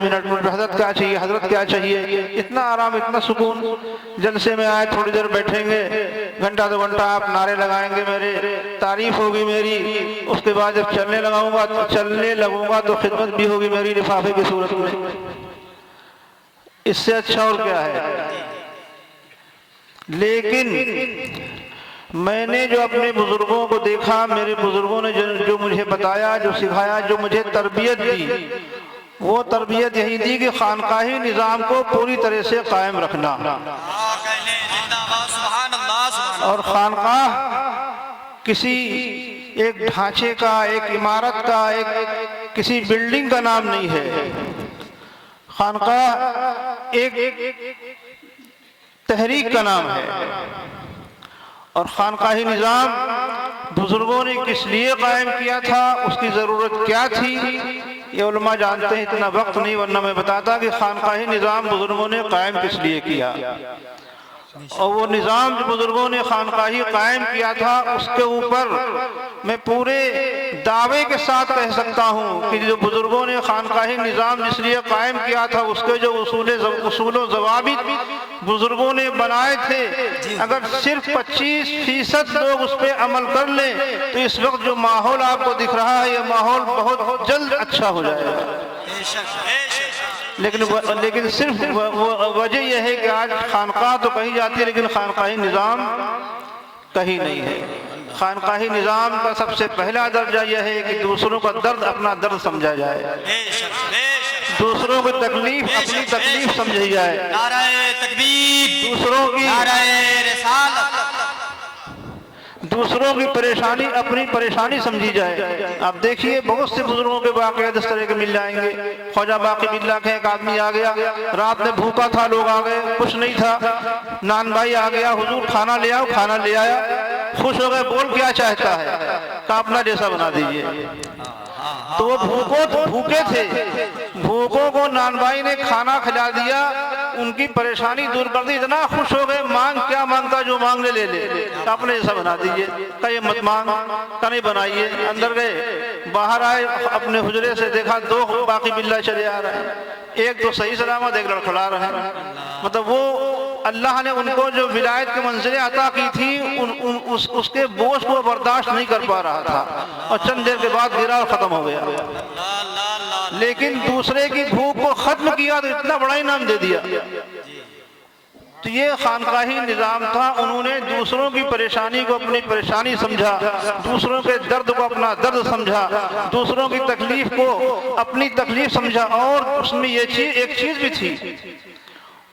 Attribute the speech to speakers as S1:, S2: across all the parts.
S1: Minute में हजरत क्या चाहिए, हजरत क्या चाहिए, इतना आराम, इतना सुकून। जलसे में आए, थोड़ी देर बैठेंगे, घंटा 2 घंटा आप नारे लगाएंगे, मेरे तारीफ होगी मेरी। उसके बाद जब चलने लगूंगा तो खिदमत भी होगी मेरी लिफाफे की सूरत में। इससे अच्छा और क्या है। लेकिन मैंने जो अपने बुजुर्गों को देखा, मेरे बुजुर्गों ने जो मुझे बताया, जो सिखाया, जो मुझे तरबियत दी, वो तरबियत यही दी कि खानकाही निज़ाम को पूरी तरह से कायम रखना। और खानकाह किसी एक ढांचे का, एक इमारत का, एक किसी बिल्डिंग का नाम नहीं है। खानकाह एक तहरीक का नाम है। और खानकाही निज़ाम बुजुर्गों ने किस लिए कायम किया था, उसकी ज़रूरत क्या थी, ये उलमा जानते हैं। इतना वक्त नहीं, वरना मैं बताता कि खानकाही निज़ाम बुजुर्गों ने कायम किस लिए किया। और वो निज़ाम जो बुजुर्गों ने खानकाही कायम किया था, उसके ऊपर मैं पूरे दावे के साथ कह सकता हूँ कि जो बुजुर्गों ने खानकाही निज़ाम जिस लिए कायम किया था, उसके जो उसूल ज़वाबित बुजुर्गों ने बनाए थे, अगर सिर्फ 25% लोग उस पर अमल कर लें तो इस वक्त जो माहौल आपको दिख रहा है, ये माहौल बहुत जल्द अच्छा हो जाएगा। लेकिन सिर्फ वजह यह है कि आज खानकाह तो कही जाती है, लेकिन खानकाही निज़ाम कहीं नहीं है। खानकाही निज़ाम का सबसे पहला दर्जा यह है कि दूसरों का दर्द अपना दर्द समझा जाए, दूसरों की तकलीफ अपनी तकलीफ समझी जाए, दूसरों की परेशानी अपनी परेशानी समझी जाए। आप देखिए बहुत से बुजुर्गों के वाक़यात इस तरह के मिल जाएंगे। ख्वाजा बाकी बिल्ला का एक आदमी आ गया, रात में भूखा था, लोग आ गए, कुछ नहीं था, नान भाई आ गया, हुजूर खाना ले आओ, खाना ले आया, खुश हो गए, बोल क्या चाहता है, कहा अपना जैसा बना दीजिए। तो वो भूखे थे, भूखों को नान भाई ने खाना खिला दिया, उनकी परेशानी दूर कर दी, इतना खुश हो गए, मांग क्या मांगता, जो मांगने ले ले, अपने जैसा बना दीजिए। कहे मत मांग, का नहीं बनाइए। अंदर गए, बाहर आए, अपने हुजरे से देखा 2 बाकी बिल्ला चले आ रहे हैं, एक तो सही सलामत, एक लड़खड़ा रहे हैं। मतलब वो अल्लाह ने उनको जो विलायत के मंजिलें अता की थी, उसके बोझ को बर्दाश्त नहीं कर पा रहा था और चंद देर के बाद गिरा और खत्म हो गया। लेकिन दूसरे की भूख को खत्म किया तो इतना बड़ा इनाम दे दिया। तो ये खानकाही निज़ाम था। उन्होंने दूसरों की परेशानी को अपनी परेशानी समझा, दूसरों के दर्द को अपना दर्द समझा, दूसरों की तकलीफ को अपनी तकलीफ समझा। और उसमें ये एक चीज भी थी,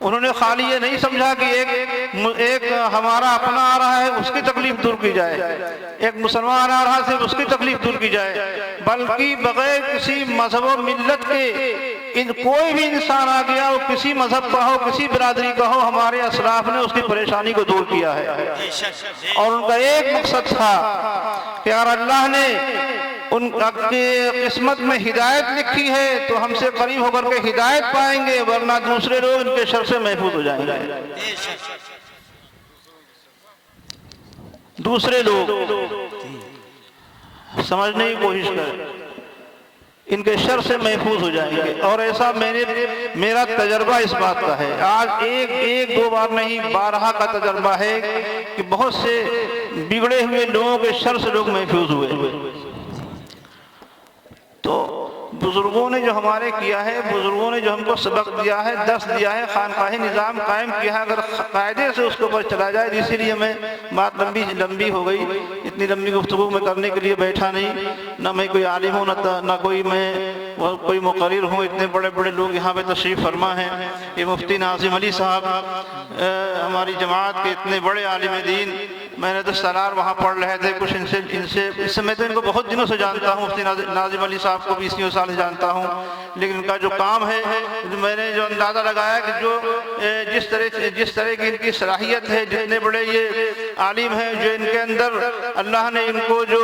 S1: उन्होंने खाली ये नहीं समझा कि एक हमारा अपना आ रहा है उसकी तकलीफ दूर की जाए, एक मुसलमान आ रहा है उसकी तकलीफ दूर की जाए, बल्कि बगैर किसी मजहब और मिल्लत के कोई भी इंसान आ गया, वो किसी मजहब का हो, किसी बिरादरी का हो, हमारे असलाफ ने उसकी परेशानी को दूर किया है। और उनका एक मकसद था कि यार अल्लाह ने उनकी किस्मत में हिदायत लिखी है तो हमसे करीब होकर के हिदायत पाएंगे, वरना दूसरे लोग इनके शर से महफूज हो जाएंगे। दूसरे लोग समझने की कोशिश करें, इनके शर से महफूज हो जाएंगे। और ऐसा मेरा तजर्बा इस बात का है, आज एक 2 बार नहीं, 12 का तजर्बा है कि बहुत से बिगड़े हुए लोगों के शर से लोग महफूज हुए। तो बुजुर्गों ने जो हमारे किया है, बुजुर्गों ने जो हमको सबक दिया है, दर्स दिया है, खानकाही निज़ाम कायम किया है, अगर कायदे से उसके ऊपर चला जाए। इसीलिए मैं बात लंबी हो गई, इतनी लंबी गुफ्तगू में करने के लिए बैठा नहीं, ना मैं कोई आलिम हूँ, ना कोई मैं कोई मुकर्रिर हूँ। इतने बड़े बड़े लोग यहाँ पे तशरीफ़ फरमा हैं। ये मुफ्ती नाज़िम अली साहब हमारी जमात के इतने बड़े आलिम दीन, मैंने तो सलार वहाँ पढ़ रहे थे, कुछ इनसे मैं तो इनको बहुत दिनों से जानता हूँ, मुफ्ती नाज़िम अली साहब को 20 साल से जानता हूँ। लेकिन इनका जो काम है, मैंने जो अंदाज़ा लगाया कि जो जिस तरह की इनकी सलाहियत है, जितने बड़े ये आलिम हैं, जो इनके अंदर अल्लाह ने इनको जो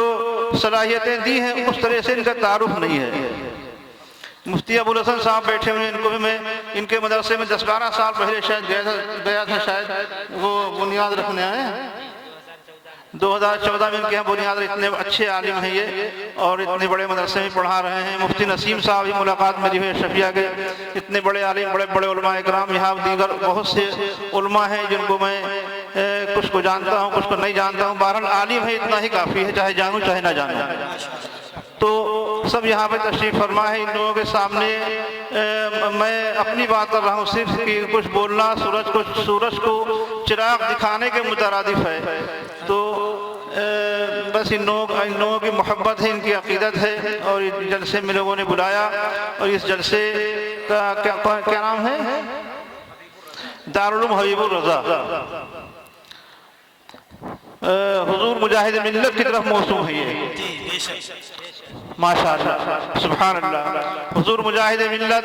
S1: सलाहियतें दी हैं, उस तरह से इनका तारुफ नहीं है। मुफ्ती अबुल हसन साहब बैठे हुए, इनको भी मैं इनके मदरसे में 10-12 साल पहले शायद गया था, शायद वो बुनियाद रखने आए हैं, 2014 में इनके यहाँ बुनियाद इतने अच्छे आलिम हैं ये, और इतने बड़े मदरसे में पढ़ा रहे हैं। मुफ्ती नसीम साहब ही मुलाकात मेरी हुई शफिया के, इतने बड़े आलिम, बड़े बड़े उलमा इकराम, यहाँ दीगर बहुत से उलमा हैं जिनको मैं कुछ को जानता हूँ, कुछ को नहीं जानता हूँ। बहरहाल आलिम है इतना ही काफ़ी है, चाहे जानूँ चाहे ना जानूँ। तो सब यहाँ पे तशरीफ़ फरमा है। इन लोगों के सामने मैं अपनी बात कर रहा हूँ सिर्फ कि कुछ बोलना सूरज को चिराग दिखाने के मुतरादिफ है। तो बस इन लोगों की मोहब्बत है, इनकी अकीदत है, और इस जलसे में लोगों ने बुलाया। और इस जलसे का क्या नाम है? दारुल उलूम हबीबुर रज़ा, हुजूर मुजाहिद मिल्लत की तरफ मौसूम है ये। माशाअल्लाह, सुभान अल्लाह। हुजूर मुजाहिद मिल्लत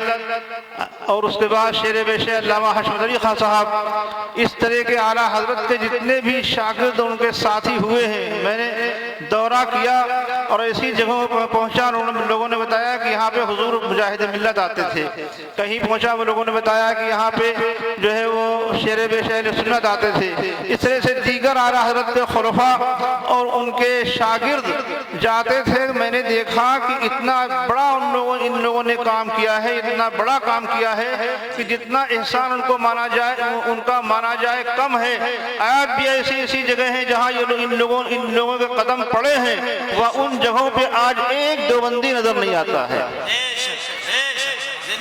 S1: और उसके बाद शेर बेशे अल्लामा हशमत अली खान साहब, इस तरह के आला हजरत के जितने भी शागिर्द उनके साथी हुए हैं, मैंने दौरा किया और ऐसी जगहों पर पहुंचा। लोगों ने बताया कि यहाँ पे हुजूर मुजाहिद मिल्लत आते थे। कहीं पहुंचा वो लोगों ने बताया कि यहाँ पे जो है वो शेर बेशे अहले सुन्नत आते थे। इस तरह से दीगर आला हजरत के खुलफा और उनके शागिर्द जाते थे। मैंने देखा कि इतना बड़ा इन लोगों ने काम किया है, इतना बड़ा काम किया है कि जितना एहसान उनको उनका माना जाए कम है। आज भी ऐसी जगह हैं जहाँ इन लोगों के कदम पड़े हैं, वह उन जगहों पे आज एक देवबंदी नजर नहीं आता है।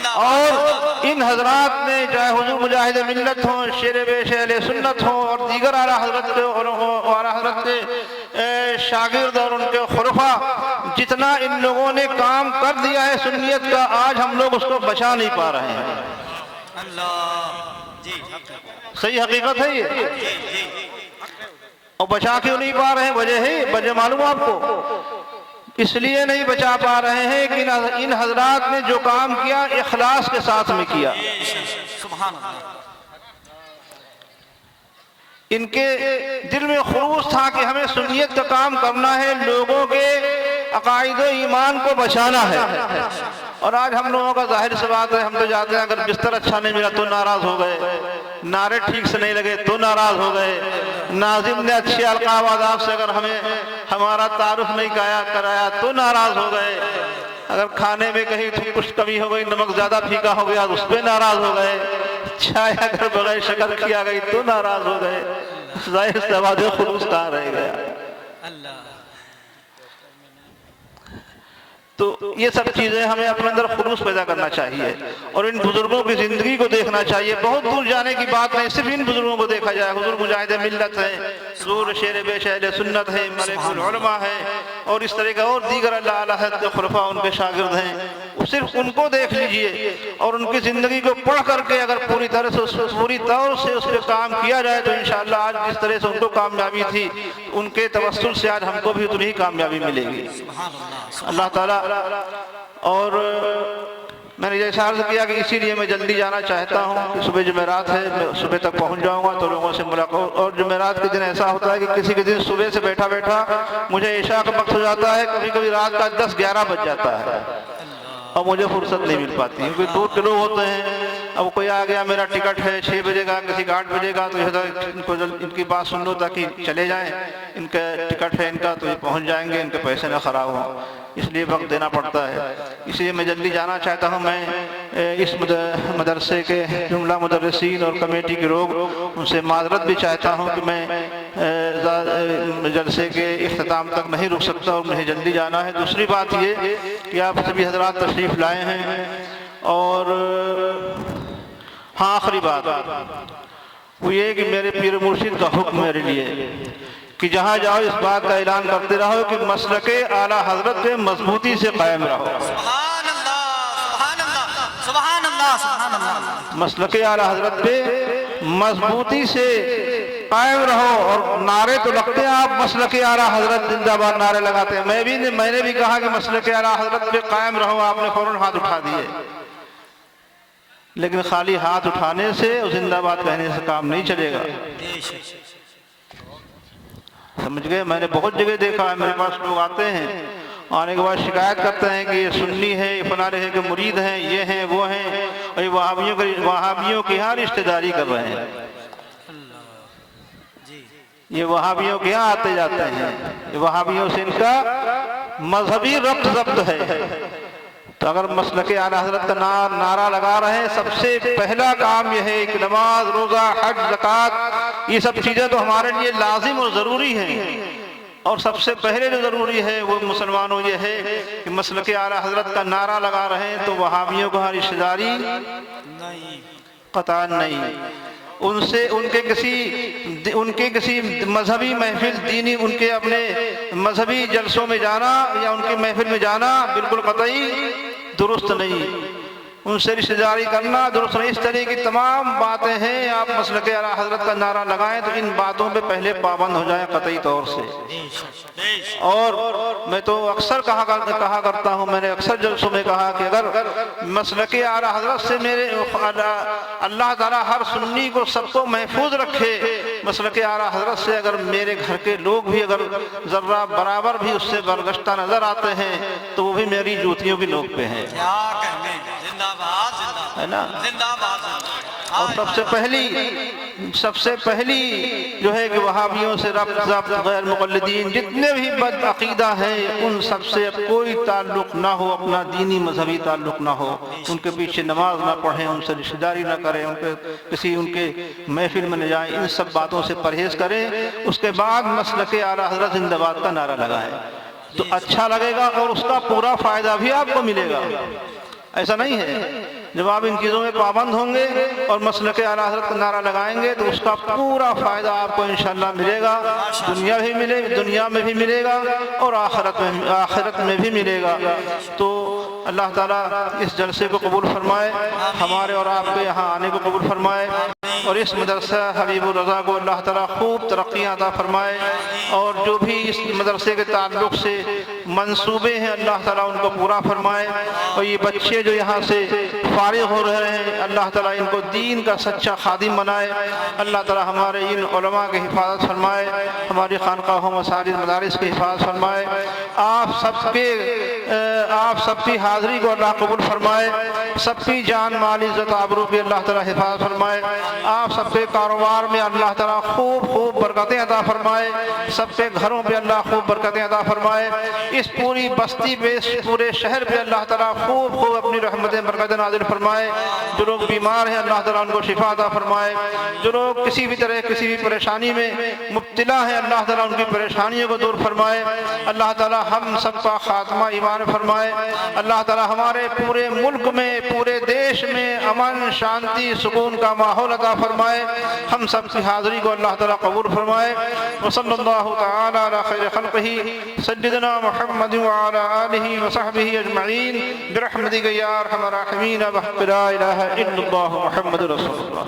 S1: और इन हजरात ने, चाहे हुजूर मुजाहिद मिल्लत हो, शेर बेशे अहले सुन्नत हो, और दीगर आला हजरत के शागिर्द और उनके खुलफा, जितना इन लोगों ने काम कर दिया है सुन्नियत का, आज हम लोग उसको बचा नहीं पा रहे हैं। सही हकीकत है ये। और बचा क्यों नहीं पा रहे हैं? वजह मालूम आपको? इसलिए नहीं बचा पा रहे हैं कि इन हजरात ने जो काम किया इखलास के साथ में किया। इनके दिल में खुरूज था कि हमें सुन्नियत का काम करना है, लोगों के अकायद ईमान को बचाना है। और आज हम लोगों का जाहिर सी बात है, हम तो जाते हैं, अगर बिस्तर अच्छा नहीं मिला तो नाराज हो गए, नारे ठीक से नहीं लगे तो नाराज हो गए, नाजिम ने अच्छे अलकाब आदाब से अगर हमें हमारा तारुफ नहीं कराया तो नाराज हो गए, अगर खाने में कहीं कुछ कमी हो गई, नमक ज्यादा फीका हो गया उस पर नाराज हो गए, चाय अगर बगैर शक्कर किया गई तो नाराज हो गए। जाहिर सी बात है, खुलूस कहाँ रह गया? तो ये सब चीज़ें हमें अपने अंदर खुलूस पैदा करना चाहिए और इन बुजुर्गों की ज़िंदगी को देखना चाहिए। बहुत दूर जाने की बात नहीं, सिर्फ इन बुजुर्गों को देखा जाए। हुजूर मुजाहिद मिल्लत है, हुजूर शेर बेशे अहले सुन्नत है, मलिकुल उलमा है, और इस तरह का और दीगर अल्लाह के खुलफा उनके शागिर्द हैं। सिर्फ उनको देख लीजिए और उनकी ज़िंदगी को पढ़ करके अगर पूरी तौर से उस पर काम किया जाए तो इंशाअल्लाह आज जिस तरह से उनको कामयाबी थी, उनके तवस्सुल से आज हमको भी उतनी ही कामयाबी मिलेगी अल्लाह ताला। और मैंने जैसा अर्ज किया कि इसीलिए मैं जल्दी जाना चाहता हूँ कि सुबह जुमेरात है, मैं सुबह तक पहुँच जाऊँगा तो लोगों से मुलाकात। और जुमेरात के दिन ऐसा होता है कि किसी के दिन सुबह से बैठा बैठा मुझे इशा का वक्त हो जाता है, कभी कभी रात का 10-11 बज जाता है और मुझे फुर्सत नहीं मिल पाती, क्योंकि दूर के लोग होते हैं। अब कोई आ गया, मेरा टिकट है 6 बजे का, किसी का 8 बजे का, तो इनको इनकी बात सुन लो ताकि चले जाएं, इनका टिकट है इनका, तो ये पहुंच जाएंगे, इनके पैसे ना ख़राब हों, इसलिए वक्त देना पड़ता है। इसलिए मैं जल्दी जाना चाहता हूँ। मैं इस मदरसे के जुमला मुदर्रिसीन और कमेटी के लोग, उनसे माजरत भी चाहता हूँ कि मैं जलसे के इख्तिताम तक नहीं रुक सकता और मुझे जल्दी जाना है। दूसरी बात ये कि आप सभी हजरात तशरीफ़ लाए हैं, और हाँ आखिरी बात वो ये कि मेरे पीर मुर्शिद का हुक्म मेरे लिए कि जहाँ जाओ इस बात का ऐलान करते रहो कि मसलके आला हजरत पे मजबूती से कायम रहो। मसलके आला हजरत पे मजबूती से कायम रहो। और नारे तो लगते हैं, आप मसलके आला हजरत जिंदाबाद नारे लगाते हैं, मैंने भी कहा कि मसलके आला हजरत पे कायम रहो, आपने फौरन हाथ उठा दिए। लेकिन खाली हाथ उठाने से और जिंदाबाद कहने से काम नहीं चलेगा, समझ गए? मैंने बहुत जगह देखा है, मेरे पास लोग आते हैं, आने के बाद शिकायत करते हैं कि ये सुन्नी है, ये फलाने है के मुरीद हैं, ये हैं वो हैं, और वहाबियों की यहाँ रिश्तेदारी कर रहे हैं। ये वहाबियों के यहाँ आते जाते हैं, ये वहाबियों से इनका मजहबी रब्त जब्त है। तो अगर मसलके आला हज़रत का नारा लगा रहे हैं, सबसे पहला काम यह है कि नमाज, रोज़ा, हज, ज़कात, ये सब चीज़ें तो हमारे लिए लाजिम और ज़रूरी हैं। और सबसे पहले जो ज़रूरी है वो मुसलमानों ये है कि मसलके आला हज़रत का नारा लगा रहे हैं तो वहाबियों को रिश्तेदारी कतान नहीं, उनसे उनके किसी मजहबी महफिल, दीनी, उनके अपने मजहबी जलसों में जाना या उनकी महफिल में जाना बिल्कुल कतई दुरुस्त नहीं, उनसे रिश्तेदारी करना दुरुस्त नहीं। इस तरह की तमाम बातें हैं। आप मसलके आला हज़रत का नारा लगाएं तो इन बातों पे पहले पाबंद हो जाएं कतई तौर से। और मैं तो अक्सर कहा करता हूँ, मैंने अक्सर जलसों में कहा कि अगर मसलके आला हज़रत से मेरे अल्लाह ताला हर सुन्नी को सबको महफूज रखे, मसलके आला हज़रत से अगर मेरे घर के लोग भी अगर जर्रा बराबर भी उससे बरगश्ता नजर आते हैं तो वो भी मेरी जूतियों की नोक पे हैं, है ना। और सबसे पहली जो है कि वहाबियों से रब्त ज़ब्त, गैर मुक़ल्लिदीन जितने भी बद अक़ीदा हैं उन सब से अब कोई ताल्लुक़ ना हो, अपना दीनी मजहबी ताल्लुक़ ना हो, उनके पीछे नमाज ना पढ़ें, उनसे रिश्तेदारी ना करें, उनके महफिल में न जाएं, इन सब बातों से परहेज़ करें। उसके बाद मसलके आला हज़रत ज़िंदाबाद का नारा लगाएं तो अच्छा लगेगा और उसका पूरा फ़ायदा भी आपको मिलेगा। ऐसा नहीं है, जब आप इन चीज़ों में पाबंद होंगे और मसलके आला हज़रत का नारा लगाएंगे तो उसका पूरा फ़ायदा आपको इंशाअल्लाह मिलेगा, दुनिया में भी मिलेगा और आखिरत में भी मिलेगा। तो अल्लाह ताला इस जलसे को कबूल फरमाए, हमारे और आपके यहाँ आने को कबूल फरमाए और इस मदरसा हबीबुर रज़ा को अल्लाह ताला खूब तरक्कियाँ अता फरमाए। और जो भी इस मदरसे के ताल्लुक़ से मंसूबे हैं अल्लाह ताला उनको पूरा फरमाए। और ये बच्चे जो यहाँ से फारिग हो रहे हैं अल्लाह ताला इनको दीन का सच्चा खादिम बनाए। अल्लाह ताला हमारे इन उलमा की हिफाजत फरमाए, हमारी खानकाहों मसाजिद मदारिस की हिफाजत फरमाए। आप सबकी हाज़िरी को अल्लाह कबूल फरमाए, सबकी जान माल इज़्ज़त आबरू की अल्लाह ताला हिफाजत फरमाए। आप सबके कारोबार में अल्लाह ताला खूब बरकतें अता फरमाए, सबके घरों पे अल्लाह खूब बरकतें अता फरमाए। इस पूरी बस्ती पे, इस पूरे शहर पे अल्लाह ताला खूब अपनी रहमतें बरकतें नाज़िल फरमाए। जो लोग बीमार हैं अल्लाह ताला उनको शिफा अता फरमाए, जो लोग किसी भी तरह किसी भी परेशानी में मुब्तला है अल्लाह ताला उनकी परेशानियों को दूर फरमाए। अल्लाह ताला हम सबका खात्मा ईमान फरमाए। अल्लाह ताला हमारे पूरे मुल्क में, पूरे देश में अमन, शांति, सुकून का माहौल अता फरमाए। हम सब की हाज़िरी को अल्लाह ताला कबूल फरमाए। व सल्लल्लाहु तआला अला खैरि खल्क़िही सय्यिदिना मुहम्मद व अला आलिहि व सहबिही अजमईन बिरहमतिका या अरहमर राहिमीन व ला इलाहा इल्लल्लाहु मुहम्मदुर रसूलुल्लाह।